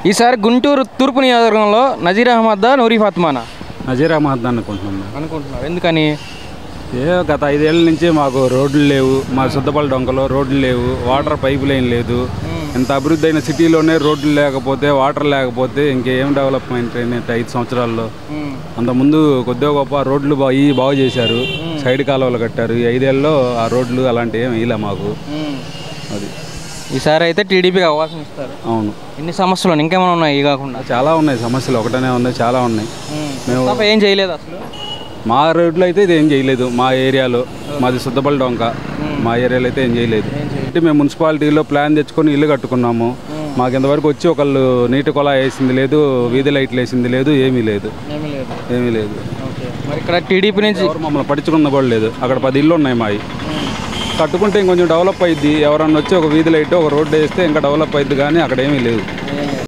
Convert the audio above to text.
ఈసారి గుంటూరు తూర్పు నియోజకవర్గంలో నజీర్ అహ్మద్దా, నూరి ఫాతిమానా? నజీర్ అహ్మద్ అనుకుంటున్నారు. ఎందుకని? గత 5 ఏళ్ళ నుంచి మాకు రోడ్లు లేవు, మా సుద్దపల్లి డొంకలో రోడ్లు లేవు, వాటర్ పైప్ లైన్ లేదు. ఇంత అభివృద్ధి అయిన సిటీలోనే రోడ్లు లేకపోతే, వాటర్ లేకపోతే ఇంకేం డెవలప్మెంట్ అయినట్టు 5 సంవత్సరాల్లో. అంతకుముందు కొద్దిగా గొప్ప రోడ్లు బాగు చేశారు, సైడ్ కాలువలు కట్టారు. ఈ 5 ఏళ్ళలో ఆ రోడ్లు అలాంటివి ఏమి వేయలే మాకు. అది ఈసారి అయితే టీడీపీకి అవకాశం ఇస్తారు. అవును. ఎన్ని సమస్యలు ఇంకేమైనా ఉన్నాయి? ఇవి కాకుండా చాలా ఉన్నాయి సమస్యలు, ఒకటనే ఉన్నాయి, చాలా ఉన్నాయి. మేము ఏం చేయలేదు అసలు. మా రోడ్లు అయితే ఇది ఏం చేయలేదు. మా ఏరియాలో, మాది సుద్దపల్లి డొంక, మా ఏరియాలో అయితే ఏం చేయలేదు. అంటే మేము మున్సిపాలిటీలో ప్లాన్ తెచ్చుకొని ఇల్లు కట్టుకున్నాము. మాకు ఇంతవరకు వచ్చి ఒకళ్ళు నీటి కొలా వేసింది లేదు, వీధి లైట్లు వేసింది లేదు, ఏమీ లేదు. మరి ఇక్కడ టీడీపీ నుంచి మమ్మల్ని పట్టించుకున్న కూడా లేదు. అక్కడ 10 ఇళ్ళు ఉన్నాయి మావి. కట్టుకుంటే ఇంకొంచెం డెవలప్ అయ్యిద్ది. ఎవరన్నా వచ్చి ఒక వీధి లైట్, ఒక రోడ్డు వేస్తే ఇంకా డెవలప్ అయ్యిద్ది, కానీ అక్కడ ఏమీ లేదు.